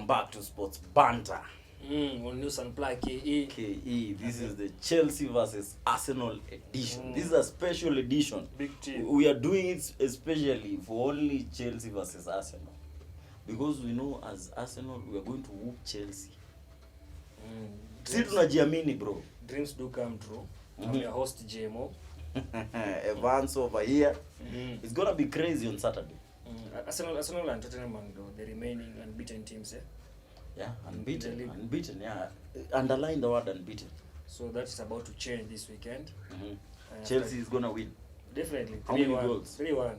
welcome back to Sports Banter. On NewsunplugKE. KE, this is the Chelsea versus Arsenal edition. This is a special edition. Big team. We are doing it especially for only Chelsea versus Arsenal. Because we know as Arsenal, we are going to whoop Chelsea. Si tunajiamini, bro. Dreams do come true. I'm your host, JMO. Evans over here. It's going to be crazy on Saturday. Arsenal and Tottenham are the remaining unbeaten teams, eh? Yeah, unbeaten, yeah. Underline the word unbeaten. So that's about to change this weekend. Chelsea is going to win. Definitely. How many goals? 3-1.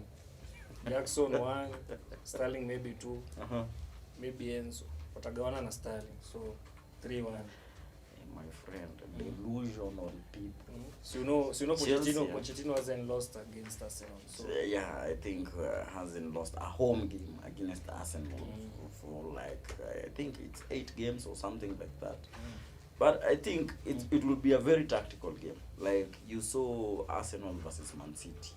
Jackson 1, Sterling maybe 2, maybe Enzo. Watagawana na Sterling, so 3-1. My friend, delusional people. So you know Pochettino hasn't lost against Arsenal. So yeah, I think hasn't lost a home game against Arsenal for like I think it's 8 games or something like that. But I think it will be a very tactical game. Like you saw Arsenal versus Man City.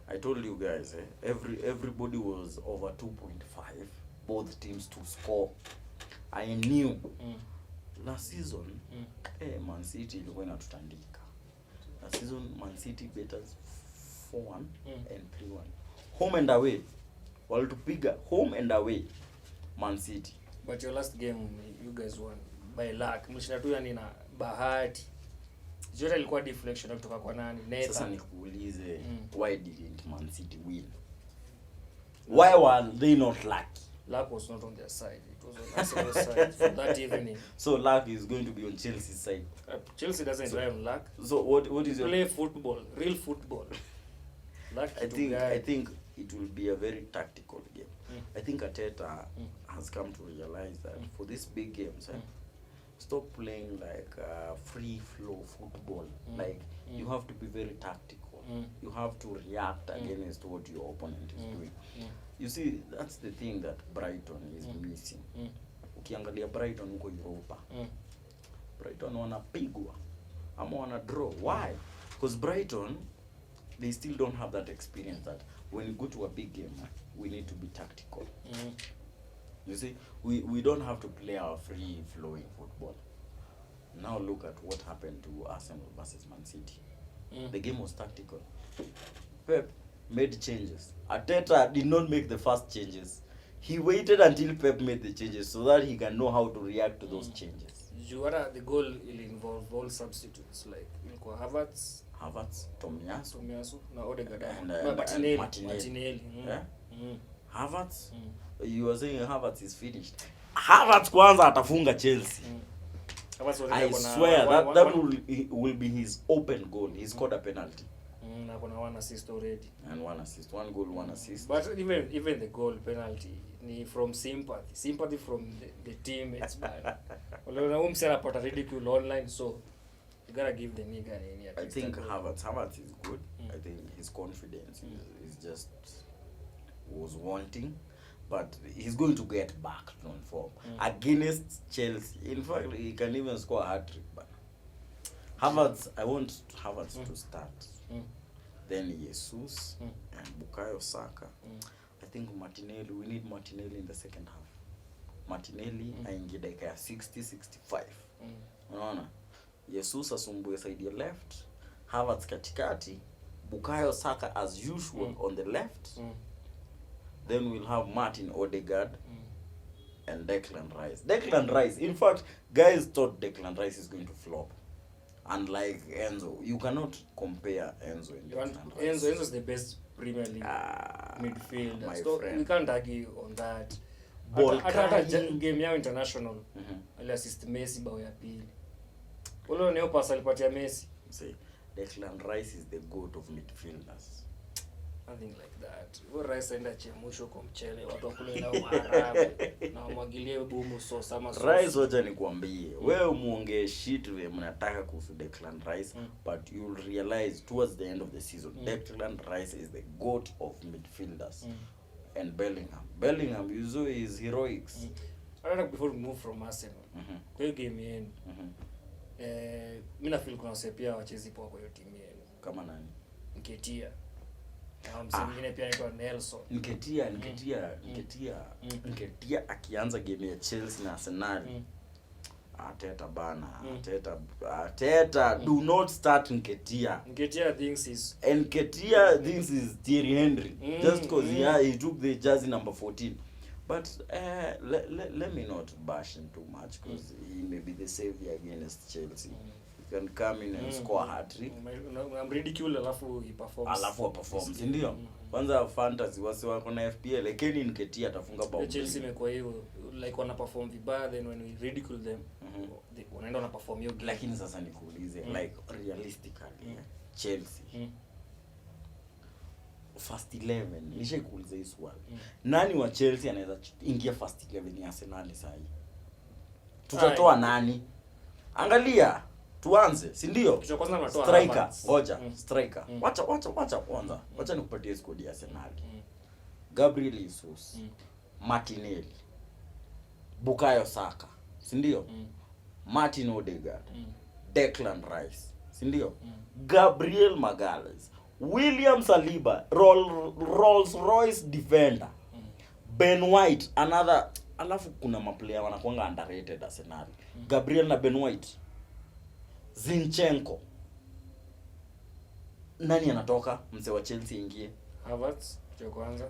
I told you guys, everybody was over 2.5. Both teams to score. I knew. Last season, Man City ilikuwa inatutandika. Last season, Man City beat us 4-1 and 3-1. Home and away. Walitupiga home and away. Man City. But your last game, you guys won by luck. Mlishinda tu yani na bahati. Zote ilikuwa deflection kutoka kwa nani? Nathan. Sasa nikuulize, why didn't Man City win? Why were they not lucky? Luck was not on their side. It was on Arsenal's side for that evening. So luck is going to be on Chelsea's side. Chelsea doesn't rely on luck. So what is your play football, real football? Luck. I think it will be a very tactical game. I think Arteta has come to realize that for these big games, stop playing like free flow football. Like you have to be very tactical. You have to react against what your opponent is doing. You see, that's the thing that Brighton is missing. Ukiangalia Brighton huko Europa. Brighton wanapigwa ama wana draw. Why? Because Brighton, they still don't have that experience that when you go to a big game, we need to be tactical. You see, we don't have to play our free flowing football. Now look at what happened to Arsenal versus Man City. The game was tactical. Pep made changes. Arteta did not make the first changes. He waited until Pep made the changes so that he can know how to react to those changes. The goal will involve all substitutes like Havertz, Tomiyasu, na Odegaard, and Martinelli. Havertz, you were saying Havertz is finished. Havertz kwanza atafunga Chelsea. I swear that will be his open goal. He scored a penalty. Na kuna 1 assist already. And 1 assist. 1 goal, 1 assist. But even the goal penalty ni from sympathy from the teammates, man. Unaona umsela pata ridicule online, so you gotta give the nigga any. I think Havertz is good. I think his confidence is just was wanting. But he's going to get back on form against Chelsea. In fact, he can even score a hat-trick. But Havertz, I want Havertz to start. Then Jesus and Bukayo Saka. I think Martinelli, we need Martinelli in the second half. Martinelli, aingie dakika ya 60-65. Unaona? Jesus asumbue side ya left. Havertz katikati. Bukayo Saka as usual on the left. Then we'll have Martin Odegaard and Declan Rice. Declan Rice, in fact, guys thought Declan Rice is going to flop. Unlike Enzo, you cannot compare Enzo and Declan Rice. Enzo is the best Premier League midfielder. So we can't argue on that. Hata game yao international, ali assist Messi bao ya pili. Ule neo pass alipatia Messi. Say Declan Rice is the goat of midfielders. Nothing like that. Wewe Rice aenda chemusho kwa mchele, watu wakule nao maharagwe na wamwagilie bumu sauce ama sauce. Rice wacha nikwambie, wewe muongee shit wewe mnataka kuhusu Declan Rice, but you'll realize towards the end of the season Declan Rice is the goat of midfielders. And Bellingham you saw his heroics. Before we move from Arsenal. Kwa hiyo game yenu. Mimi na feel kuna sepia wachezi poa kwa hiyo timu yenu. Kama nani? Nketia. Mwingine pia anaitwa Nelson. Nketia akianza game ya Chelsea na Arsenal. Arteta bana. Arteta do not start Nketia. Nketia thinks is Thierry Henry just because he took the jersey number 14. But let me not bash him too much because he may be the savior against Chelsea. He can come in and score a hat-trick. I'm ridicule alafu he performs. Ndio. Kwanza fantasy wako na FPL lakini Nketia atafunga bao. Chelsea imekuwa hivyo like wana perform vibaya, then when we ridicule them wanaenda na perform hiyo. Lakini sasa nikuulize like realistically Chelsea first 11 nishaikuuliza hii swali. Nani wa Chelsea anaweza ingia first 11 ya Arsenal sasa hivi? Tutatoa nani? Angalia, tuanze, si ndio? Kitu kwanza tunatoa striker. Ngoja, striker. Wacha kwanza. Wacha nikupatie squad ya Arsenal. Gabriel Jesus, Martinelli, Bukayo Saka, si ndio? Martin Odegaard, Declan Rice, si ndio? Gabriel Magalhaes, William Saliba, Rolls Royce defender, Ben White, another. Alafu kuna maplayer wanakuanga underrated Arsenal. Gabriel na Ben White, Zinchenko. Nani anatoka? Mse wa Chelsea ingie.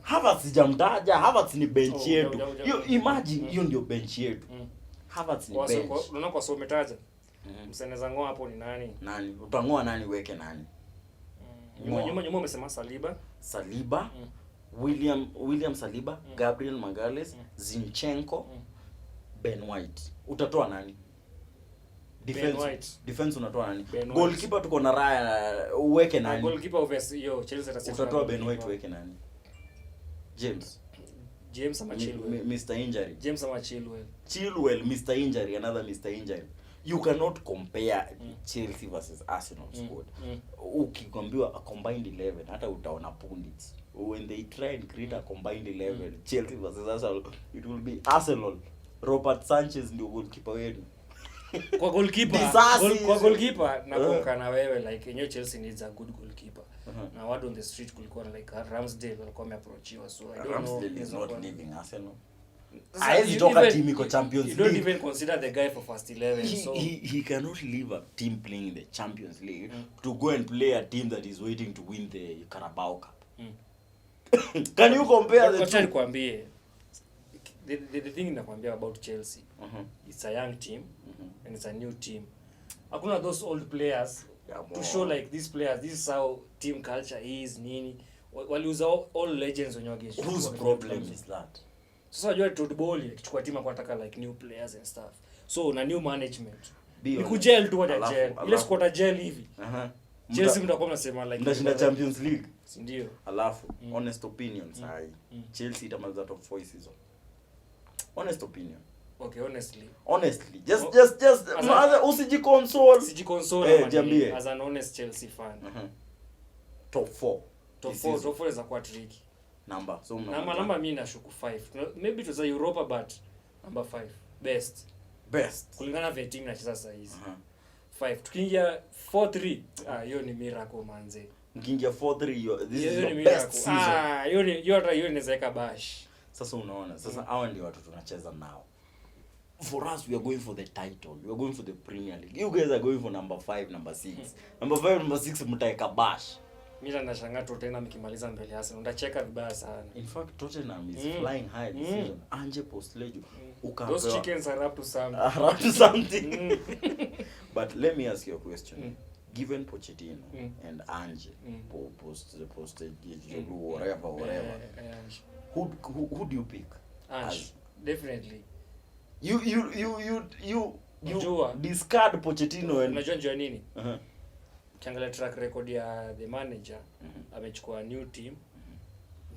Havertz sijamtaja. Havertz ni bench yetu. Imagine hiyo ndio bench yetu. Havertz ni bench. Unaona kwa sometaja. Mseneza ngoa hapo ni nani? Nani? Utangoa nani weke nani? Nyuma umesema Saliba. William Saliba, Gabriel Magalhaes, Zinchenko, Ben White. Utatoa nani? Defense unatoa nani? Goalkeeper tuko na Raya, uweke nani? Goalkeeper obviously Chelsea atasema. Utatoa Ben White uweke nani? James ama Chilwell. Mr. Injury. James ama Chilwell. Chilwell, Mr. Injury, another Mr. Injury. You cannot compare Chelsea versus Arsenal squad. Ukikwambiwa a combined 11 hata utaona pundits. When they try and create a combined 11 Chelsea versus Arsenal, it will be Arsenal. Robert Sanchez ndio goalkeeper wenu. Kwa goalkeeper na kuonka na wewe like yenyewe Chelsea needs a good goalkeeper. Na word on the street kulikuwa like Ramsdale walikuwa wameapproachiwa, so I don't know. Ramsdale is not leaving Arsenal. Aizi toka team iko Champions League. You don't even consider the guy for first 11. So he cannot leave a team playing in the Champions League to go and play a team that is waiting to win the Carabao Cup. Can you compare the two? Acha nikwambie. The thing nakwambia about Chelsea. It's a young team and it's a new team. Hakuna those old players to show like these players, this is how team culture is nini. Waliuza all legends wenye wage. Whose problem is that? Sasa unajua Todd Bowley akichukua timu anataka like new players and stuff. So na new management. Ni kujel tu waja gel. Ile squad gel hivi. Chelsea mtakuwa mnasema like ndashinda Champions League. Si ndio? Alafu honest opinion Chelsea itamaliza top 4 season. Honest opinion. Okay, honestly. Just usijiconsole. Jambii. As an honest Chelsea fan. Top 4. Top 4 is a quite tricky. Number. So number mimi nashuku 5. Maybe to say Europa but number 5. Best. Kulingana na team inacheza sasa hizi. 5. Tukiingia 4-3, hiyo ni miracle manze. Mkiingia 4-3, this is your best season. Hiyo inaweza eka bash. Sasa unaona, hawa ndio watu tunacheza nao. For us, we are going for the title. We are going for the Premier League. You guys are going for number 5, number 6. Number 5, number 6 mtaeka bash. Mimi nashangaa Tottenham ikimaliza mbele ya Arsenal. Ndacheka vibaya sana. In fact, Tottenham is flying high this season. Anje Postlejo. Those chickens are up to something. But let me ask you a question. Given Pochettino and Anje whatever. Who do you pick? Ange, definitely. You discard Pochettino and unajua nini? Kiangalia track record ya the manager, amechukua new team,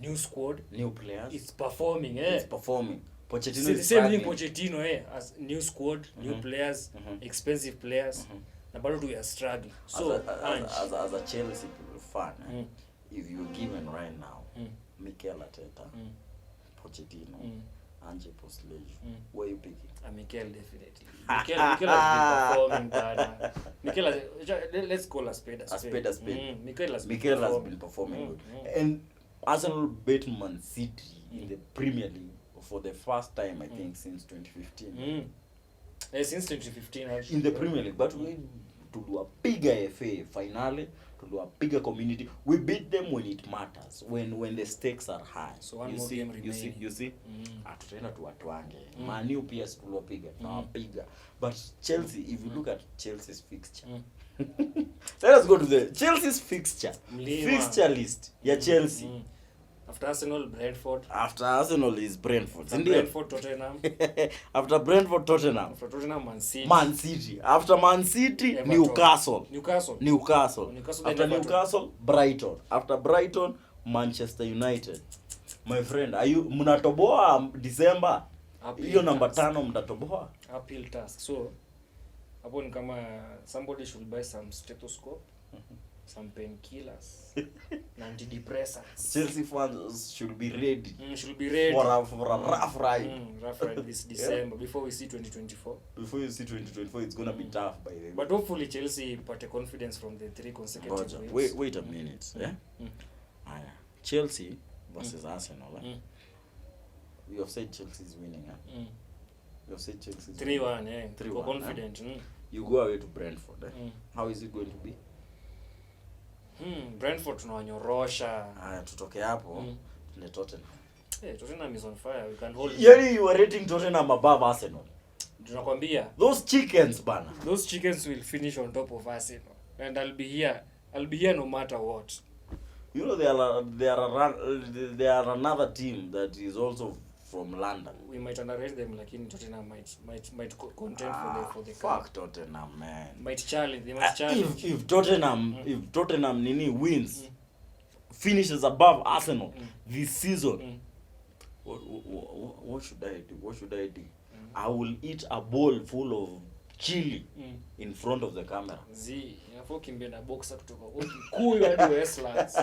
new squad, new players. It's performing, It's performing. Pochettino is the same thing Pochettino as new squad, new players, expensive players. Na bado we are struggling. So as a Chelsea fan, if you given right now Mikel Arteta, Pochettino, Anje Postlejo, who are you picking? Mikel definitely. Mikel has been performing bad. let's call a spade a spade. Mikel has been performing good. And Arsenal beat Man City in the Premier League for the first time, I think, since 2015. Since 2015 actually. In the Premier League, but we to do a bigger FA finale, to do a bigger community. We beat them when it matters, when the stakes are high. So one more game remaining. You see? Atutaenda tuwatwange. Man U PS tulopiga, tunawapiga. But Chelsea, if you look at Chelsea's fixture. Let us go to the Chelsea's fixture. Fixture list. Yeah, Chelsea. After Arsenal, Brentford. After Arsenal is Brentford. Brentford, Tottenham. After Brentford, Tottenham. After Tottenham, Man City. Man City. After Man City, Everton. Newcastle. Newcastle. After Newcastle, Brighton. After Brighton, Manchester United. My friend, are you mnatoboa December? Hiyo number 5 mtatoboa. Uphill task. So, hapo ni kama somebody should buy some stethoscope. Some painkillers, antidepressants. Chelsea fans should be ready. Should be ready for a rough ride. Rough ride this December before we see 2024. Before you see 2024, it's gonna be tough by the way. But hopefully Chelsea put confidence from the 3 consecutive wins. Wait a minute. Chelsea versus Arsenal. You have said Chelsea is winning. You have said Chelsea is 3-1. 3-1. Confident. You go away to Brentford. How is it going to be? Brentford tunawanyorosha. Tutoke hapo tule Tottenham. Tottenham is on fire. We can hold. You are rating Tottenham above Arsenal. Tunakwambia those chickens bana. Those chickens will finish on top of Arsenal. And I'll be here no matter what. You know they are another team that is also from London. We might underrate them, lakini Tottenham might contend for the fuck Tottenham, man. They might challenge. If Tottenham wins, finishes above Arsenal this season, what should I do? I will eat a bowl full of chili in front of the camera. Inafaa kimbia na boxer kutoka Kikuyu hadi Westlands.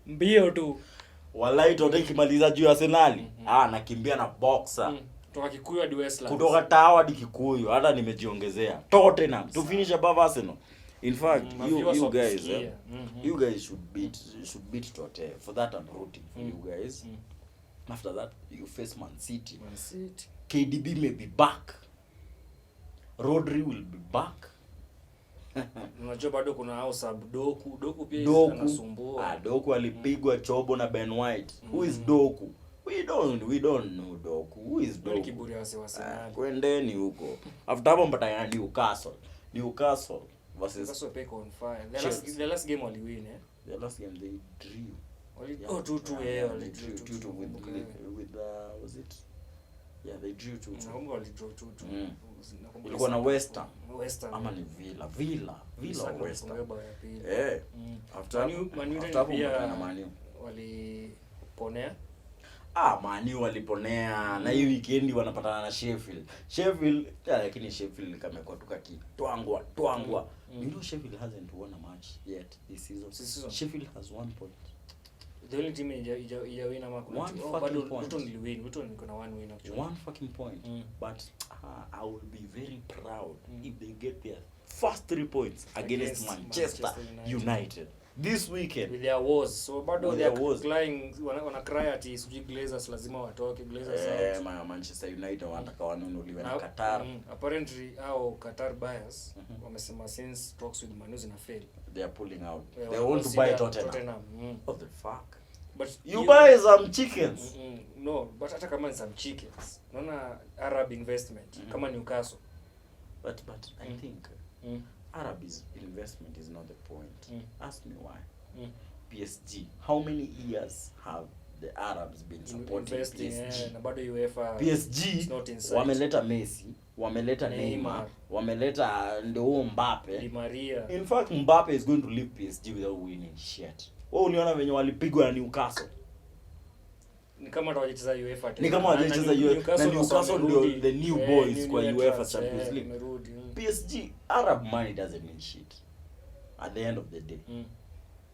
Mbio tu. Wallahi Tottenham kimaliza juu ya Arsenal. Nakimbia na boxer. Kutoka Kikuyu hadi Westlands. Kutoka Tawa hadi Kikuyu, hata nimejiongezea. Tottenham to finish above Arsenal. In fact, you guys should beat Tottenham. For that I'm rooting for you guys. After that, you face Man City. KDB may be back. Rodri will be back. Unajua bado kuna hao sub Doku pia anasumbua. Doku alipigwa chobo na Ben White. Who is Doku? We don't know Doku. Who is Doku? Kiburi wase. Kwendeni huko. After hapo mpata Newcastle versus Newcastle pick on fire. The last game wali win The last game they drew. 2-2 with was it? Yeah, they drew 2-2. Naomba wali draw 2-2. Ilikuwa na West Ham. Ama ni Villa West Ham. After pia waliponea. Man U waliponea na hii weekend wanapatana na Sheffield, lakini Sheffield kamekuwa tukakitwangwa. You know Sheffield hasn't won a match yet this season. Sheffield has 1 point. The only team ija win ama kuna Luton win. Luton iko na 1 win actually. 1 fucking point. But I will be very proud if they get their first 3 points against Manchester United this weekend with their wars. So bado they are crying, wana cry at Glazers lazima watoke. Glazers Manchester United wanataka wanunuliwe na Qatar. Apparently Qatar buyers wamesema since talks with Man U zina fail, they are pulling out. They want to buy Tottenham. What the fuck? But you buy some chickens. No, but hata kama ni some chickens, naona Arab investment kama Newcastle. But I think Arab investment is not the point. Ask me why. PSG, how many years have the Arabs been supporting PSG? Na bado UEFA PSG wameleta Messi, wameleta Neymar, wameleta ndio Mbappe, Di Maria. In fact Mbappe is going to leave PSG without winning shit. Uliona venye walipigwa na Newcastle. Ni kama walicheza UEFA tena. Ni kama walicheza UEFA. Newcastle ndio the new boys kwa UEFA Champions League. PSG, Arab money doesn't mean shit. At the end of the day.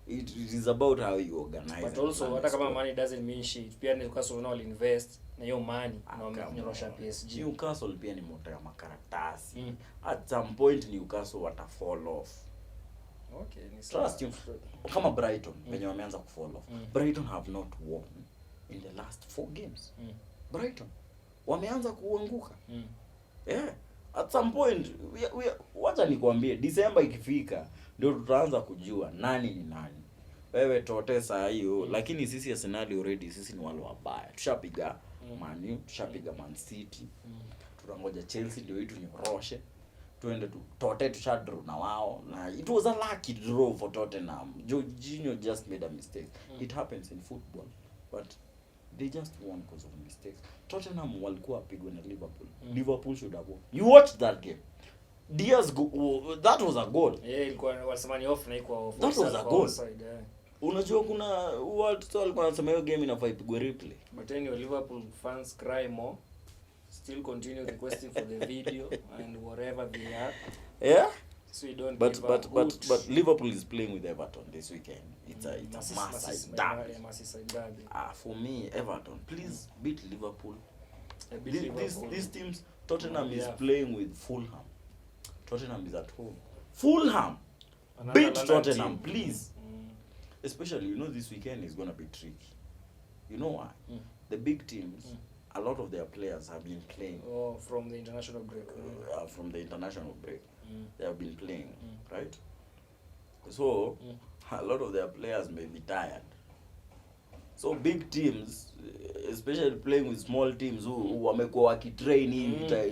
It is about how you organize. But also hata kama money doesn't mean shit, pia Newcastle now will invest na hiyo money na wamenyorosha PSG. Newcastle pia ni moto ya makaratasi. At some point Newcastle wata fall off. Okay, ni sawa. Trust you. Kama Brighton wenye wameanza ku fall off. Brighton have not won in the last 4 games. Brighton wameanza kuanguka. Yeah. At some point wacha nikwambie December ikifika ndio tutaanza kujua nani ni nani. Wewe tote saa hiyo lakini sisi Arsenal already sisi ni wale wabaya. Tushapiga Man U, tushapiga Man City. Tunangoja Chelsea ndio itu nyoroshe. Tuende tote tushadraw na wao na it was a lucky draw for Tottenham. Jorginho just made a mistake. It happens in football but they just won because of mistakes. Tottenham walikuwa wapigwa na Liverpool. Liverpool should have won. You watched that game. Diaz that was a goal. Yeah, ilikuwa wasemani off na iko off. That was a goal. Unajua kuna watu walikuwa wanasema hiyo game inafaa ipigwe replay. But anyway, Liverpool fans cry more. Still continue requesting for the video and whatever they are. Yeah? So we don't but Liverpool is playing with Everton this weekend. It's a massive derby. For me, Everton, please beat Liverpool. These teams, Tottenham is playing with Fulham. Tottenham is at home. Fulham, beat Tottenham, please. Especially, you know, this weekend is going to be tricky. You know why? The big teams, a lot of their players have been playing. Oh, from the international break. From the international break. They have been playing, right? So, a lot of their players may be tired. So, big teams, especially playing with small teams who wamekuwa wakitrain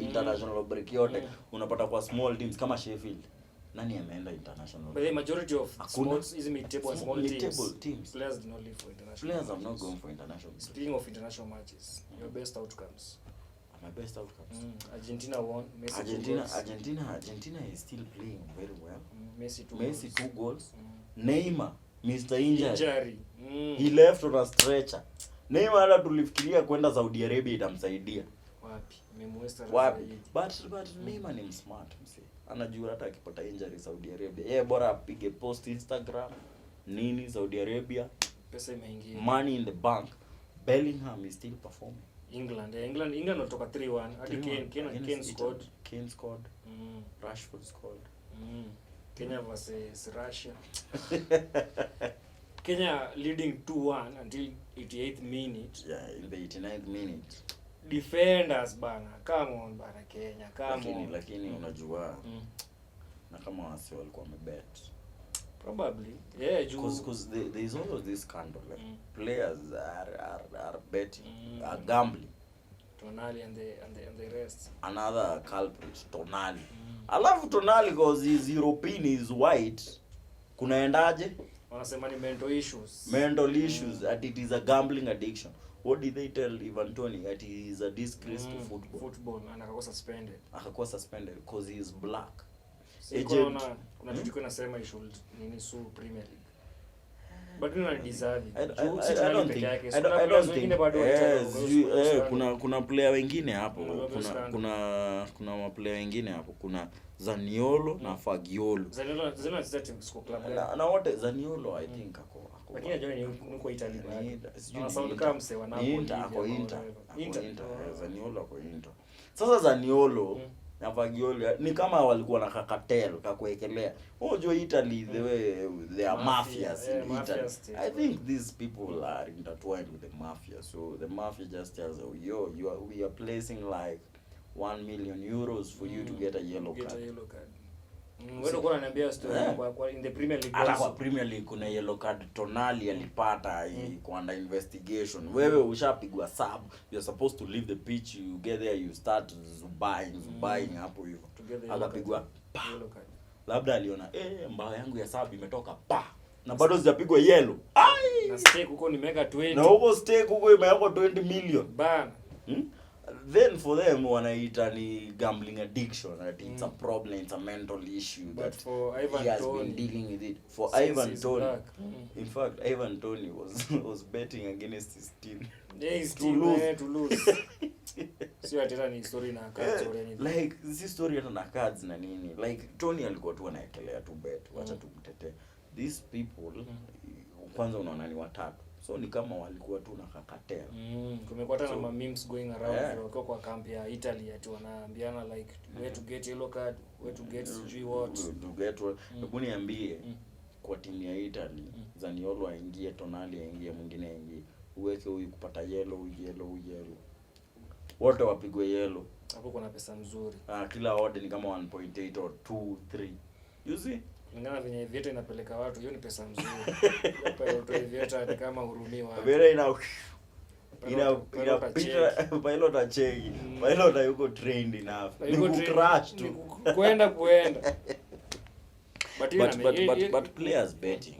international break yote, unapata kwa small teams kama Sheffield. Nani ameenda international? But the majority of sports is mid-table and small teams. Players do not live for international. Players are not going for international. Speaking of international matches, your best outcomes. My best outcomes. Argentina won. Messi Argentina is still playing very well. Messi 2 goals. Neymar, Mr. Injury. He left on a stretcher. Neymar hata tulifikiria kwenda Saudi Arabia itamsaidia. Wapi? But Neymar ni smart msee. Anajua hata akipata injury Saudi Arabia. Yeye bora apige post Instagram. Nini Saudi Arabia? Pesa imeingia. Money in the bank. Bellingham is still performing. England walitoka 3-1. Hadi Kane scored. Rashford scored. Kenya versus Russia. Kenya leading 2-1 until 88th minute. Yeah, in the 89th minute. Defenders bana, come on bana Kenya, come on. Lakini unajua na kama wasi walikuwa wamebet. Probably. Yeah, because there is always this scandal. Players are betting, are gambling. Tonali and the rest. Another culprit, Tonali. Alafu Tonali because he's European, he's white. Kunaendaje? Wanasema ni mental issues. Mental issues, that it is a gambling addiction. What did they tell Ivan Toney? That he is a disgrace to football. And akakuwa suspended because he is black. Kuna kitu kinasema he should sue Premier League. But you don't deserve it. I don't think. Kuna player wengine hapo. Kuna maplayer wengine hapo. Kuna Zaniolo na Fagiolo. Zaniolo score club. Na wote Zaniolo I think ako. Lakini ajua ni uko Italy bado. Ana sound kama mse wanapo Inter. Zaniolo ako Inter. Sasa Zaniolo na Fagioli ni kama walikuwa na cartel kakuekelea. Unajua Italy the way they are mafias in Italy. I think these people are intertwined with the mafia. So the mafia just tells we are placing like 1 million euros for you to get a yellow card. Wewe uko unaniambia story kwa in the Premier League. Ala kwa Premier League kuna yellow card Tonali alipata kwa under investigation. Wewe ushapigwa sub, you're supposed to leave the pitch, you get there, you start buying hapo hivyo. Akapigwa yellow card. Labda aliona mbao yangu ya sub imetoka pa na bado zijapigwa yellow. Na stake huko nimeweka 20. Na huko stake huko imewekwa 20 million. Bana. Then for them wanaita ni gambling addiction, that it's a problem, it's a mental issue. But for Ivan he has Toney, been dealing with it. For Ivan Toney, in fact, Ivan Toney was betting against his team. Yeah, his team to lose. Sio atera ni story na cards or anything. Like this story hata na cards na nini. Like Toney alikuwa tu anaekelea tu bet, wacha tumtetee. These people kwanza unaona ni watatu. So ni kama walikuwa tu na kakatea. Kumekuwa tena ma memes going around wako kwa camp ya Italy ati wanaambiana like where to get yellow card, where to get what. To get what. Hebu niambie kwa timu ya Italy, Zaniolo aingie, Tonali aingie, mwingine aingie. Uweke huyu kupata yellow. Wote wapigwe yellow. Hapo kuna pesa nzuri. Kila odd ni kama 1.8 or 2, 3. You see? Ngana venye Vieta inapeleka watu, hiyo ni pesa nzuri. Hapa Vieta ni kama hurumiwa. Vera ina pilot acheki. Pilot yuko trained enough. Ni crash tu. Kwenda. But players betting,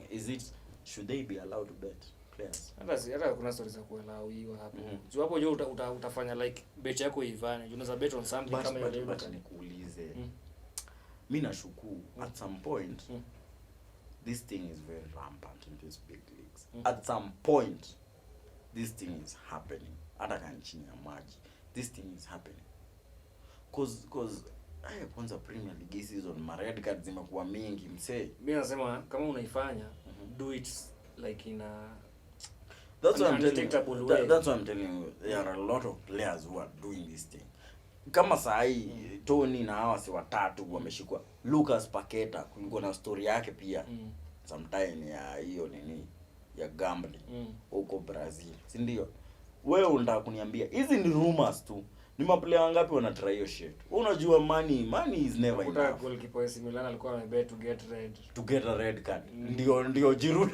should they be allowed to bet? Players. Hata kuna stories za kuallowiwa hapo. Juu hapo jo utafanya like bet yako ivane. Unaweza bet on something kama ile. But nikuulize. Mimi nashuku at some point this thing is very rampant in these big leagues. At some point this thing is happening. Hata chini ya maji. This thing is happening. Cause kwanza Premier League season red cards zimekuwa mingi msee. Mimi nasema kama unaifanya do it like in a That's what I'm telling you. There are a lot of players who are doing this thing. Kama sahi Tony na hawa si watatu wameshikwa. Lucas Paqueta kulikuwa na story yake pia. Sometime ya hiyo nini ya gambling huko Brazil. Si ndio? Wewe unataka kuniambia hizi ni rumors tu. Ni maplayer wangapi wana try hiyo shit? Unajua money is never enough. Kuta goalkeeper AC Milan alikuwa amebet to get a red card. Ndio Giroud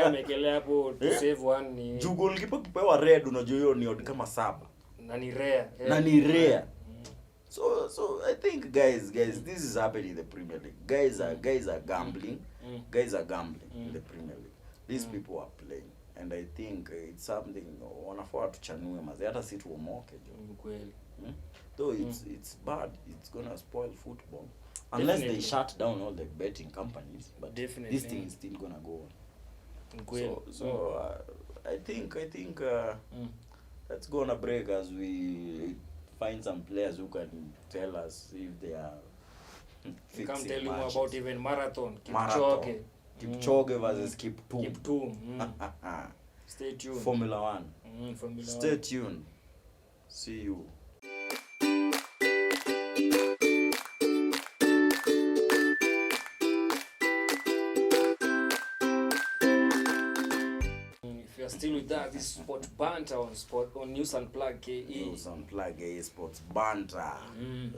amekelea hapo to save one ni. Ju goalkeeper kupewa red unajua hiyo ni odd kama 7. Na ni rare. So I think guys this is happening in the Premier League. Guys are gambling. Guys are gambling in the Premier League. These people are playing. And I think it's something wanafaa tuchanue mazi hata si tuomoke jo kweli. Though it's bad, it's going to spoil football unless they shut down all the betting companies, but this thing is still going to go on. So I think let's go on a break as we find some players who can tell us if they are fixing. Come tell you more about even marathon. Kipchoge versus Kiptum. Stay tuned. Formula 1. Stay tuned. See you. If you are still with us, this is Sport Banter on NewsunplugKE. NewsunplugKE Sports Banter.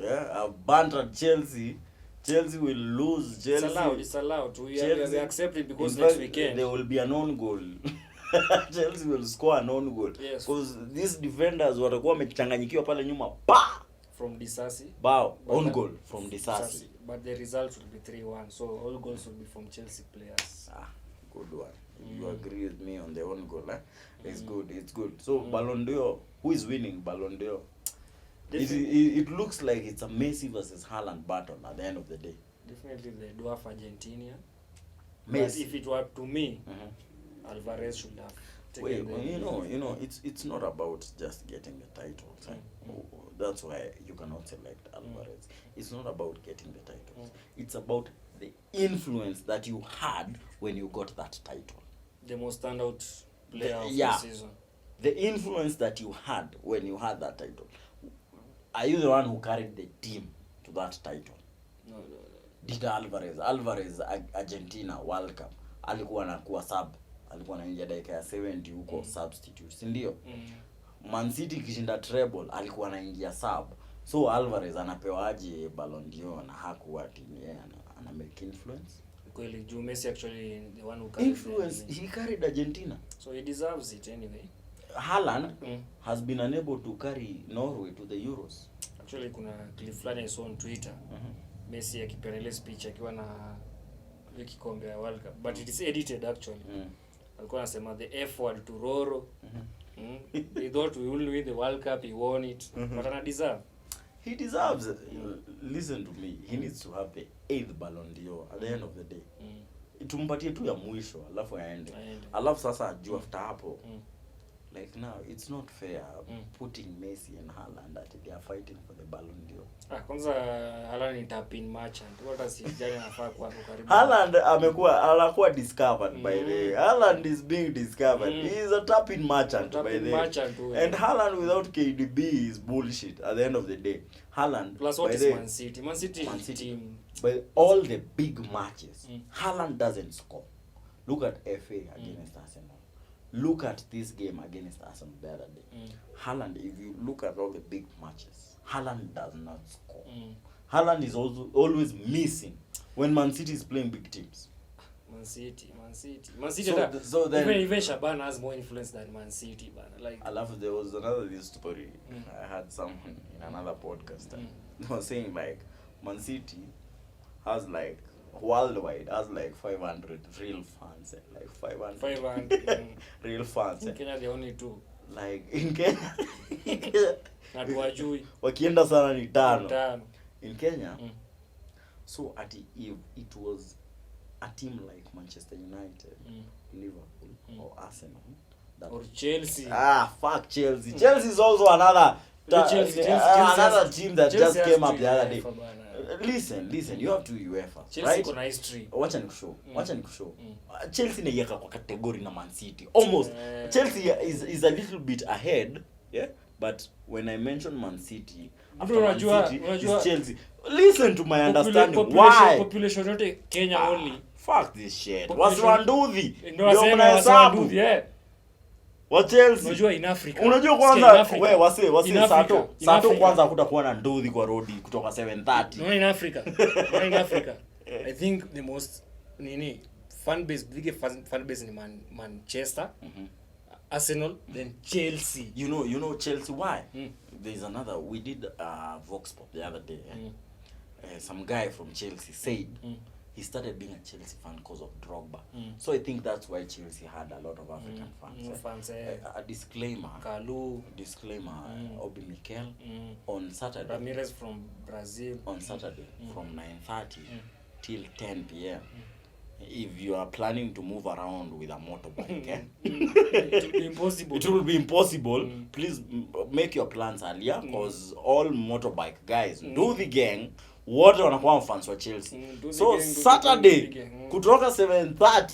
Yeah, banter Chelsea. Chelsea will lose. It's allowed. We accept it because next weekend there will be an own goal. Chelsea will score an own goal. Yes. Because these defenders watakuwa wamechanganyikiwa pale nyuma. From Disasi. Own goal from Disasi. But the result will be 3-1. So all goals will be from Chelsea players. Good one. You agree with me on the own goal, eh? It's good. So Ballon d'Or, who is winning Ballon d'Or? It looks like it's a Messi versus Haaland battle at the end of the day. Definitely the dwarf Argentina. Messi. But if it were to me, Alvarez should have taken you know, it's not about just getting the titles. That's why you cannot select Alvarez. It's not about getting the titles. It's about the influence that you had when you got that title. The most standout player of the season. The influence that you had when you had that title. Are you the one who carried the team to that title? No. Did Alvarez Argentina World Cup alikuwa anakuwa sub, alikuwa anaingia dakika ya 70 huko substitute, si ndio? Man City kishinda treble alikuwa anaingia sub. So Alvarez anapewa aje Ballon d'Or na hakuwa timu yeye ana make influence? Kweli juu Messi actually the one who carried influence. He carried Argentina. So he deserves it anyway. Haaland has been unable to carry Norway to the Euros. Actually kuna clip flani I saw on Twitter. Messi akipeana speech akiwa na kikombe ya World Cup, but it is edited actually. Alikuwa anasema the F word to Roro. They thought we will win the World Cup, he won it. But ana deserve. He deserves it. Listen to me. He needs to have the 8th Ballon d'Or at the end of the day. Tumpatie tu ya mwisho alafu aende. Alafu sasa juu after hapo like now it's not fair putting Messi and Haaland that they are fighting for the Ballon d'Or. Kwanza Haaland ni tapin merchant. What does he jana anafaa kwa karibu? Haaland anakuwa discovered by the Haaland is being discovered. He is a tapin merchant by the and Haaland without KDB is bullshit at the end of the day. Haaland plus what is Man City? Man City team by all the big matches. Haaland doesn't score. Look at FA against Arsenal. Look at this game against Arsenal the other day. Haaland, if you look at all the big matches, Haaland does not score. Haaland is also always missing when Man City is playing big teams. Man City. So then, even Shaban has more influence than Man City, but like. I love. There was another this story. I had someone in another podcast. They were saying like Man City has like worldwide has like 500 real fans and like 500 real fans. In Kenya, the only two. Like in Kenya, na tuwajui wakienda sana ni tano. In Kenya, so if it was a team like Manchester United, Liverpool, or Arsenal, or Chelsea. Fuck Chelsea. Chelsea is also another another team that Chelsea just came up the other day. Listen, you have to UEFA, Chelsea right? Kuna history. Wacha nikushow. Chelsea inaiweka kwa category na Man City. Almost. Chelsea is a little bit ahead, yeah? But when I mention Man City, after Man City is Chelsea. Listen to my understanding. Why? Population yote Kenya only. Fuck this shit. Waswanduthi. Ndio wasema yeah. Wa Chelsea. Unajua in Africa. Unajua kwanza wewe wase Sato kwanza hakutakuwa na nduthi kwa road kutoka 7:30. No in Africa. I think the most big fan base in Manchester. Arsenal, then Chelsea. You know Chelsea why? There's another. We did Vox Pop the other day. Some guy from Chelsea said he started being a Chelsea fan because of Drogba. So I think that's why Chelsea had a lot of African fans. A disclaimer. Kalu. Obi Mikel on Saturday. Ramirez from Brazil. On Saturday from 9:30 till 10 p.m. If you are planning to move around with a motorbike, it will be impossible. Please make your plans earlier because all motorbike guys do the gang. Wote wanakuwa fans wa Chelsea. So Saturday kutoka 7:30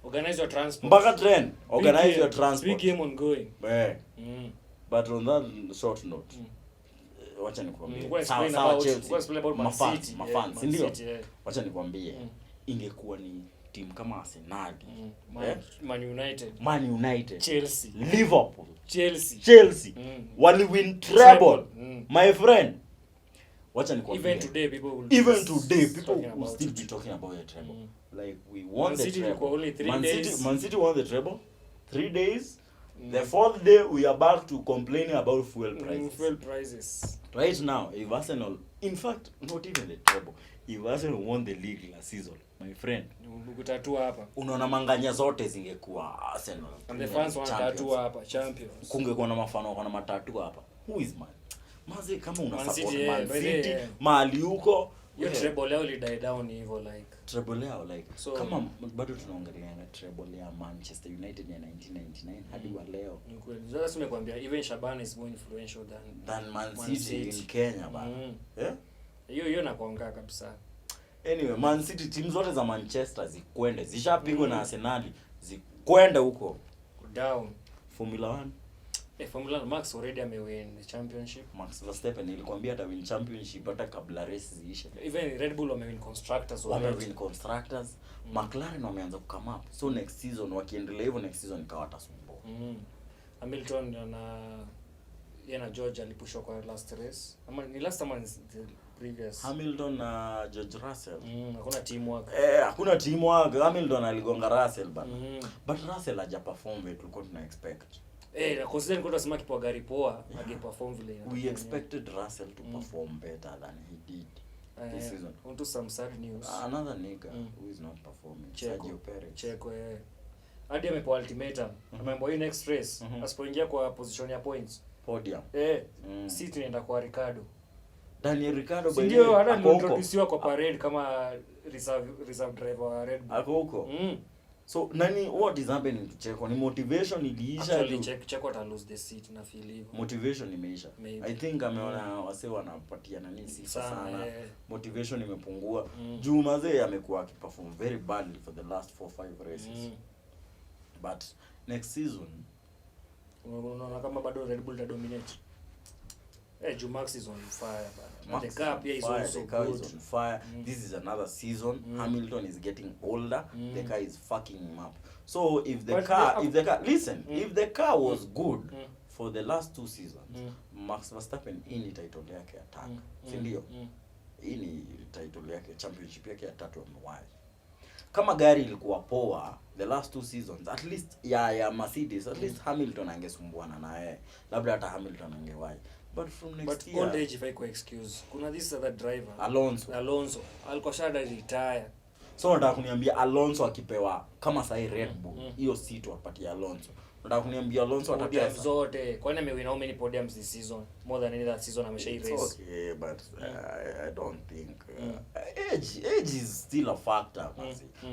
organize your transport. Mpaka train, organize your transport. Big game ongoing. But on that short note, wacha nikwambie. Sawa Chelsea. Mafans, ndio. Wacha nikwambie. Ingekuwa ni team kama Arsenal, Man United, Chelsea, Liverpool, Chelsea. Wali win treble. My friend. Wacha nikwambie. Even today people will still be talking about the treble. Like we won the treble. Man City won the treble 3 days. The 4th day we are back to complaining about fuel prices. Right now, if Arsenal, in fact, not even the treble, if Arsenal won the league last season, my friend, ukutatua hapa. Unaona manganya zote zingekuwa Arsenal. And the fans wanatatua hapa champions. Kungekuwa na mafano wana matatu hapa. Who is man? Maze kama una support Man City, mali huko, your treble leo li die down hivyo like. Treble leo like. So, kama bado tunaongelea treble ya Manchester United ya 1999 hadi wa leo. Ni kweli. Sasa simekwambia even Shaban is more influential than Man City in Kenya bana. Hiyo nakuanga kabisa. Anyway, Man City team zote za Manchester zikwende. Zishapigwa na Arsenal, zikwende huko. Down. Formula 1. Formula 1 Max already amewin the championship. Max Verstappen nilikwambia ata win championship hata kabla race ziishe. Even Red Bull wamewin constructors already. McLaren wameanza come up. So next season wakiendelea hivyo next season ikawatasumbua. Hamilton na George alipushwa kwa last race. Ama ni last time the previous. Hamilton na George Russell. Hakuna teamwork. Hakuna teamwork. Hamilton aligonga Russell bana. But Russell haja perform vile tulikuwa tuna expect. Na consider niko tunasema kipo gari poa, angeperform vile. We expected Russell to perform better than he did this season. On to some sad news. Another nigga who is not performing, Sergio Perez. Checo hadi amepewa ultimatum. Ameambiwa hii next race asipoingia kwa position ya points podium. Seat inaenda kwa Ricardo. Daniel Ricardo by ndio hata introducewa kwa parade kama reserve driver wa Red Bull. Ako huko. So what is happening to Cheko? Ni motivation iliisha. Actually Cheko ata lose the seat na feel hivyo. Motivation imeisha. I think ameona wase wanapatia sifa sana. Motivation imepungua. Juu mazee amekuwa akiperform very badly for the last 4-5 races. But next season unaona kama bado Red Bull dominate. Max is on fire, but the car is also good. Is on fire. This is another season. Hamilton is getting older. The car is fucking him up. So if the car if the car was good for the last 2 seasons, Max Verstappen ini title yake ya 3. Si ndio? Ini title yake championship yake ya 3 amewahi. Kama gari ilikuwa poa the last 2 seasons, at least ya Mercedes, at least Hamilton angesumbuana na yeye. Labda hata Hamilton angewahi. But from next year, old age if I could excuse. Kuna this other driver, Alonso. Alikuwa shada retire. So nataka kuniambia Alonso akipewa kama sahi Red Bull, hiyo seat wapatie Alonso. Nataka kuniambia Alonso atapea zote. Kwani amewin how many podiums this season? More than any that season ameshai race. Okay, but I don't think age is still a factor.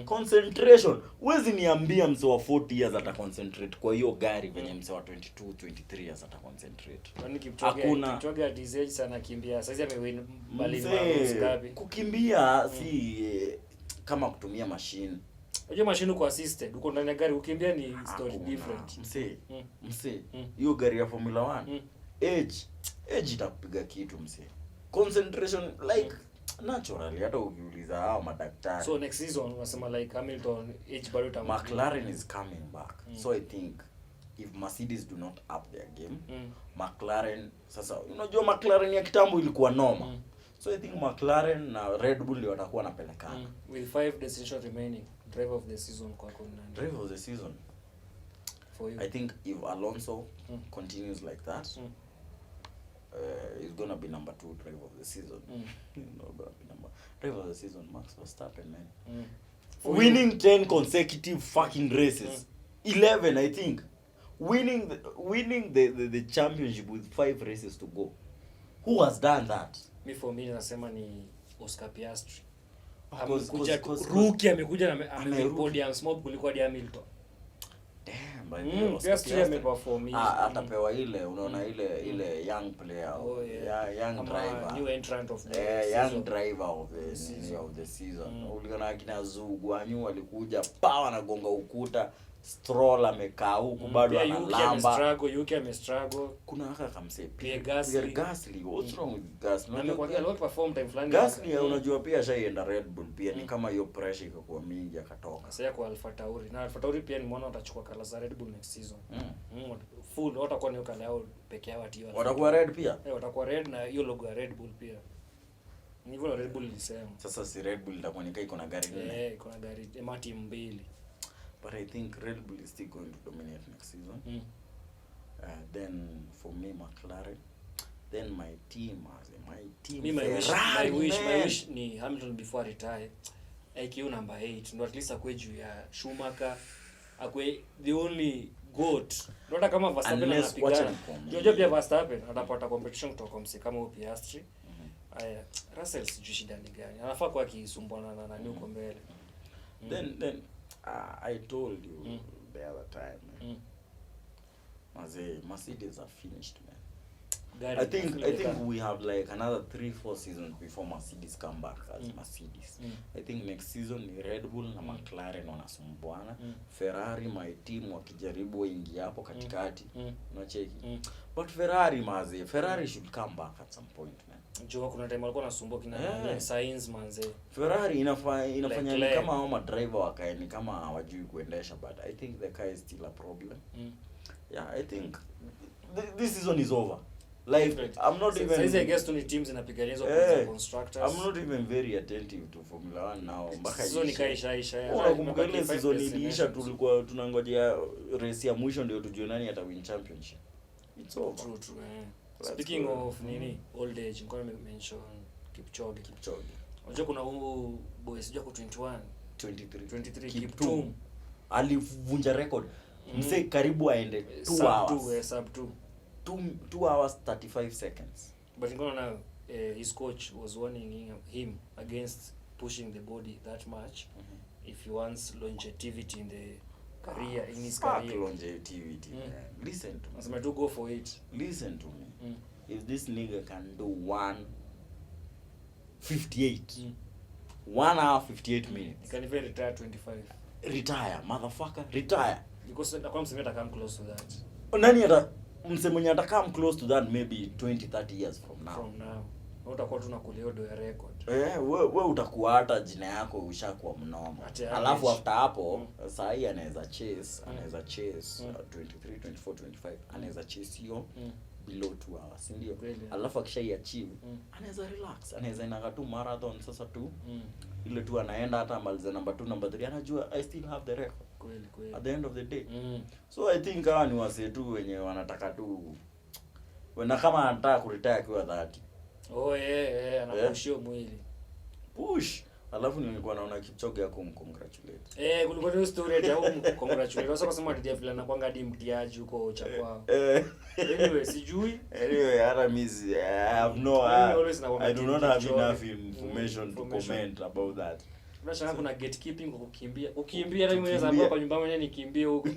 Concentration. Huwezi niambia mse wa 40 years ata concentrate kwa hiyo gari venye mse wa 22, 23 years ata concentrate. Kwani Kipchoge at his age sana kimbia. Sasa amewin mbali ngapi? Kukimbia si kama kutumia machine. Unajua machine uko assisted, uko ndani ya gari ukimbia ni story different. Mse. Hiyo gari ya Formula 1. Age itakupiga kitu mse. Concentration like naturally hata ukiuliza hao madaktari. So next season unasema like Hamilton age bado itamu. McLaren is coming back. So I think if Mercedes do not up their game, McLaren sasa unajua McLaren ya kitambo ilikuwa noma. So I think McLaren na Red Bull ndio watakuwa napelekana. With 5 decisions remaining, driver of the season kwa nani? Driver of the season for you. I think if Alonso continues like that, he's going to be number 2 driver of the season. Driver of the season Max Verstappen, man. Winning 10 consecutive fucking races. 11 I think. Winning the championship with 5 races to go. Who has done that? For me nasema ni Oscar Piastri. Amekuja rookie amekuja na amepodium smoke kuliko hadi Hamilton. Damn, by Piastri ameperform. Atapewa ile unaona ile young player, young driver, new entrant of the young driver of the season. Uliona akina Zugwanyu walikuja power na gonga ukuta. Stroll amekaa huku bado analamba. Yuki amestruggle. Kuna haka kamse Pierre Gasly. What's wrong with Gasly? Amekuwa a lot perform time flani. Gasly unajua pia shaenda Red Bull pia ni kama hiyo pressure ikakuwa mingi akatoka. Sasa kwa Alfa Tauri. Na Alfa Tauri pia nimeona watachukua kala za Red Bull next season. Full watakuwa ni kala yao peke yao ati. Watakuwa red pia? Watakuwa red na hiyo logo ya Red Bull pia. Ni hivyo Red Bull ilisema. Sasa si Red Bull itakuwa ni iko na gari nne. Iko na gari timu mbili. But I think Red Bull is still going to dominate next season. Then for me McLaren. Then my team my wish ni Hamilton before retire. IQ number 8 ndo at least akwe juu ya Schumacher, akwe the only goat. Ndio kama Verstappen anapigana. Jojo pia Verstappen atapata competition kutoka mse kama huyo Piastri. Aya, Russell sijui shida ni gani. Anafaa kwa kisumbuana na nani huko mbele. Then I told you the other time, Mercedes are finished, man. I think we have like another 3-4 seasons before Mercedes come back as Mercedes. I think next season ni Red Bull na McLaren wanasumbuana. Ferrari my team wakijaribu waingie hapo katikati. Unacheki. But Ferrari should come back at some point, man. Jua kuna time walikuwa nasumbua kina Sainz manze. Ferrari inafanya ni kama hao driver wakae ni kama hawajui kuendesha, but I think the car is still a problem. Yeah, I think this season is over. Like I'm not even I guess to teams inapigania hizo kwa constructors. I'm not even very attentive to Formula 1 now. Mpaka season ikaisha. Unakumbuka ile season iliisha tulikuwa tunangojea race ya mwisho ndio tujue nani ata win championship. It's over. True. Speaking of old age, nilikuwa mention Kipchoge. Unajua kuna huyu boy sijua kwa 23 Kiptum alivunja record. Mse karibu aende 2 hours. Sub 2 hours 35 seconds. But ngona his coach was warning him against pushing the body that much. if he wants longevity in the career, in his career. Longevity. Listen to me. As to go for it. Listen to me. If this nigga can do 1:58, 1 hour 58 minutes, he can even retire 25. Retire, motherfucker, retire. Because the Msemi come close to that. Nani ata Msemi ata come close to that maybe 20-30 years from now. Utakuwa tunakulia do ya record. Wewe utakuwa hata jina yako ushakuwa mnoma. Alafu after hapo saa hii anaweza chase 23, 24, 25 anaweza chase hiyo below 2 hours, ndio. Alafu akishaiachieve anaweza relax, anaweza inaga tu marathon sasa tu. Ile tu anaenda hata maliza number 2 number 3 anajua I still have the record. Kweli. At the end of the day. So I think hawa ni wase tu wenye wanataka tu kama anataka kuretire kwa 30. Anapushio mwili. Push. Alafu nilikuwa naona Kipchoge yako congratulate. Kulikuwa hiyo story ya congratulate. Sasa kusema ati vile anakuanga hadi mtiaji huko cha kwao. Anyway, sijui. Hata miss I have no I do not have enough information to comment about that. Unashanga kuna gatekeeping kwa kukimbia. Ukimbia hata mimi naweza hapa kwa nyumba mwenyewe nikimbie huko.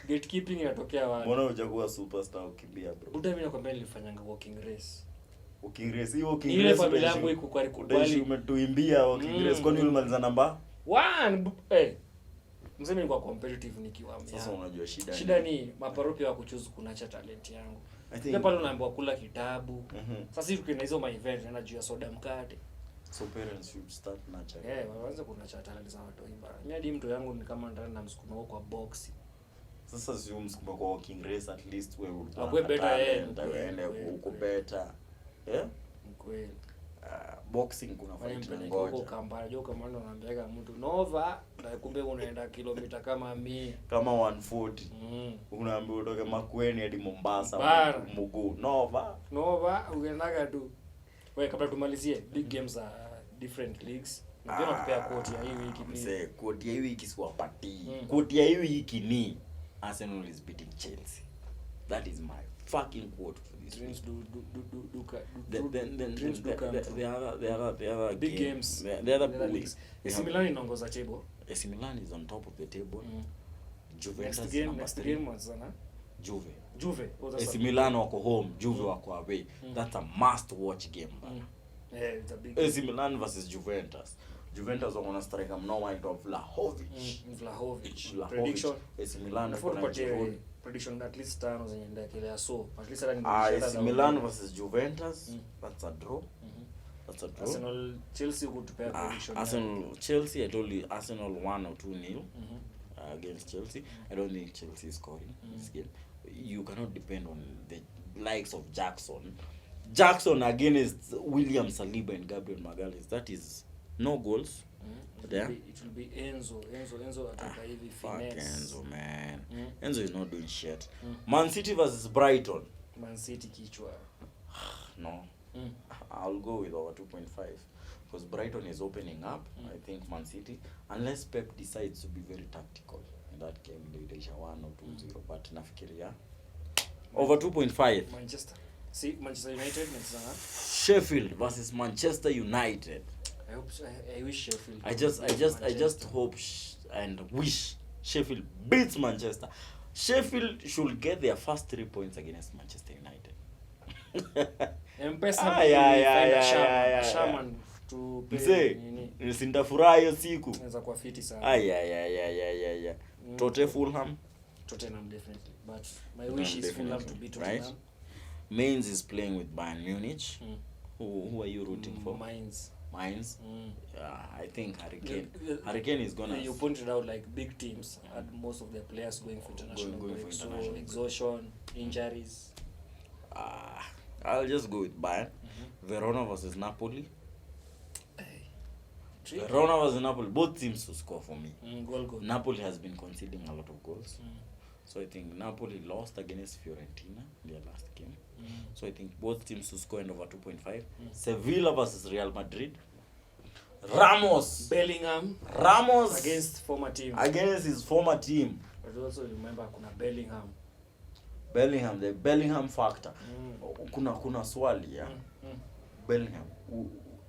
Gatekeeping inatokea wapi? Mbona hujakuwa superstar ukimbia bro? Buda mimi nakwambia nilifanyanga walking race. Ile familia yangu iko kwa kubali umetuimbia walking race kwani ulimaliza namba 1. Mzee nilikuwa competitive nikiwa mimi. Sasa unajua shida ni maparopi wa kuchoose kunacha talent yangu. Ndio pale unaambiwa kula kitabu. Sasa hivi kuna hizo my event na juu ya soda mkate. So parents should start nurturing. Waanze kunacha talent za watu imba. Mimi hadi mtu yangu ni kama ndani na msukuma kwa boxing. Sasa sio msukuma kwa walking race, at least wewe ulikuwa uko better uko better. Kweli. Boxing kuna fight na ngoja. Uko Kampala, jo kama ndo anaambia mtu Nova, na kumbe unaenda kilomita kama 100. Kama 140. Unaambiwa utoke Makueni hadi Mombasa mguu. Nova unaendaga tu. Wewe kabla tumalizie big games are different leagues. Ndio nakupea quote ya hii wiki pia. Mzee, quote ya hii wiki siwapati. Quote ya hii wiki ni Arsenal is beating Chelsea. That is my fucking quote for this week. The other big games. The other leagues. AC Milan inaongoza table. AC Milan is on top of the table. Juventus next game wazana. Juve. AC Milan wako home, Juve wako away. That's a must watch game. It's a big game. AC Milan versus Juventus. Juventus wako na striker mnoma into Vlahovic. Prediction. AC Milan prediction at least 5 zenye ndakelea, so at least hata AC Milan versus Juventus. That's a draw. Arsenal Chelsea could prepare prediction. Arsenal Chelsea, I told you Arsenal 1 or 2-0 against Chelsea. I don't think Chelsea is scoring this game. You cannot depend on the likes of Jackson against William Saliba and Gabriel Magalhaes. That is no goals. It will be Enzo ataka hivi finesse. Enzo, man. Enzo is not doing shit. Man City versus Brighton. Man City kichwa. No. I'll go with over 2.5 because Brighton is opening up. I think Man City, unless Pep decides to be very tactical in that game, they reach 1 or 2-0, but nafikiria over 2.5. Manchester United Sheffield versus Manchester United. I wish Sheffield. I just hope and wish Sheffield beats Manchester. Sheffield should get their first 3 points against Manchester United. Shaman to pay. Nisindafurahi hiyo siku. Inaweza kuwa fiti sana. Fulham definitely. But my wish is Fulham to beat Tottenham. Right? Mainz is playing with Bayern Munich. Who are you rooting for? Mainz. I think Hurricane is gonna. You pointed out like big teams and most of their players going for international break. So exhaustion, injuries. I'll just go with Bayern. Verona versus Napoli. Verona versus Napoli. Both teams to score for me. Goal. Napoli has been conceding a lot of goals. So I think Napoli lost against Fiorentina their last game. So I think both teams to score in over 2.5. Sevilla versus Real Madrid. Bellingham against former team. Against his former team. But also remember kuna Bellingham, the Bellingham factor. Kuna swali ya. Bellingham.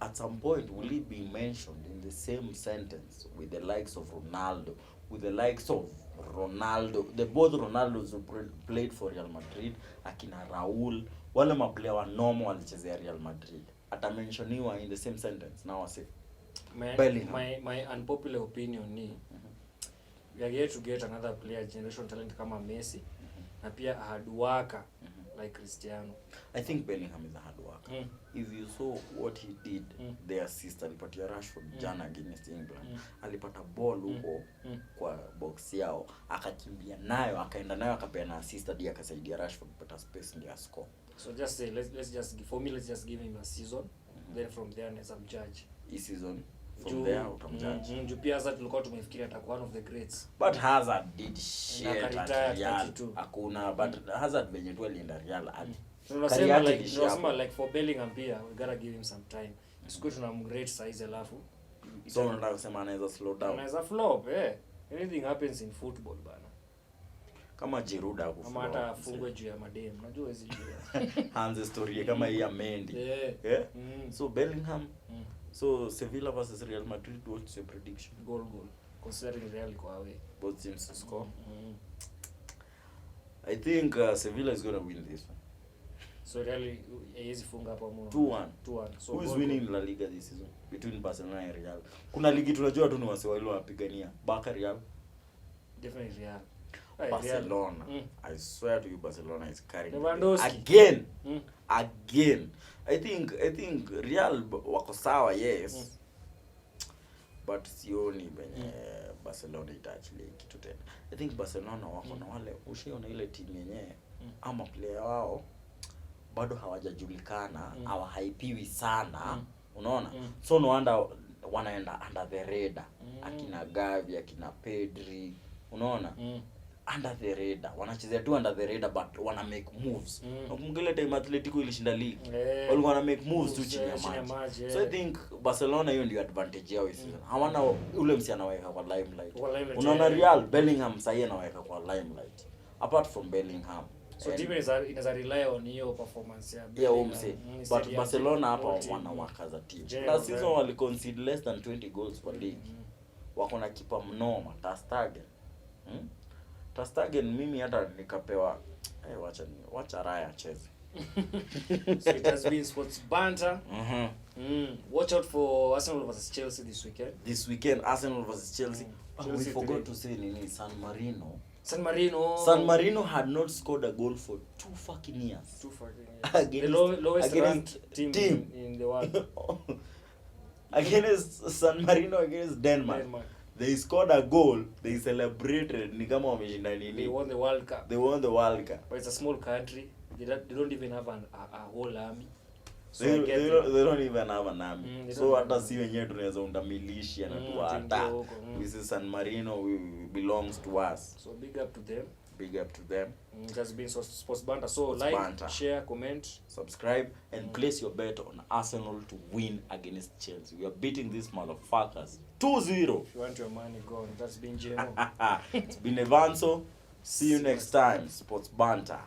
at some point will he be mentioned in the same sentence with the likes of Ronaldo, with the likes of Ronaldo, the both Ronaldos who played for Real Madrid, akina Raul, wale maplayer wa normal walichezea Real Madrid, atamensioniwa in the same sentence? Now I say my unpopular opinion ni we are here to get another player generation talent kama Messi, na pia a hard worker like Cristiano. I think Bellingham is a hard worker. If you saw what he did, the assist alipatia Rashford jana against England. Alipata ball huko kwa box yao, akakimbia nayo, akaenda nayo, akapeana assist hadi akasaidia Rashford kupata space ndio score. So just say let's just give him a season, then from there as I'm judge. This season from there utamjudge. Pia Hazard tulikuwa tumefikiria atakuwa one of the greats. But Hazard did shit at Real. Hakuna, but Hazard venye tu alienda Real hadi. Tunasema like for Bellingham pia we gotta give him some time. It's good to great size alafu. So unataka kusema anaweza slow down. Anaweza flop, anything happens in football bana. Kama Giroud hapo. Kama hata afungwe juu ya madem. Unajua hizi juu. Hanze story kama hii ya Mendy. So Bellingham. So Sevilla versus Real Madrid, what's your prediction? Goal. Considering Real go away. Both teams to score. I think Sevilla is going to win this one. So Real is funga hapo mo. 2-1. So who is winning La Liga this season between Barcelona and Real? Kuna ligi tunajua tu ni Waswahili wanapigania. Barca, Real. Definitely Real. Barcelona. I swear to you, Barcelona is carrying again. Again. I think Real wako sawa, yes. But sioni benye Barcelona itaachilia kitu tena. I think Barcelona wako na wale ushiona ile timu yenyewe ama player wao bado hawajajulikana, hawahaipiwi sana. Unaona? So no wonder wanaenda under the radar. Akina Gavi, akina Pedri, unaona? Under the radar. Wanachezea tu under the radar but wana make moves. Nakumbuka time Atletico ilishinda league. Walikuwa wana make moves tu chini ya maji. So I think Barcelona hiyo ndio advantage yao hivi. Hawana ule msi anaweka kwa limelight. Unaona Real, Bellingham sasa anaweka kwa limelight. Apart from Bellingham. So team inaweza rely on hiyo performance ya Bellingham. But Barcelona hapa wana wakaza team. Last season wali concede less than 20 goals per league. Wako na kipa mnoma, Ter Stegen mimi hata nikapewa wacha Raya cheze. So it has been sports banter. Watch out for Arsenal versus Chelsea this weekend. This weekend Arsenal versus Chelsea. We forgot to say San Marino had not scored a goal for 2 fucking years. The lowest ranked team in the world. Against San Marino against Denmark. They scored a goal, they celebrated ni kama wameshinda nini. They won the World Cup. But it's a small country. They don't even have a whole army. So they don't even have an army. So hata si wenyewe tunaweza unda militia na tuata. This is San Marino, belongs to us. So big up to them. It has been sports banter. So like, share, comment, subscribe, and place your bet on Arsenal to win against Chelsea. We are beating these motherfuckers 2-0. If you want your money gone, that's been Jeno. It's been Evanso. See you next time. Sports banter.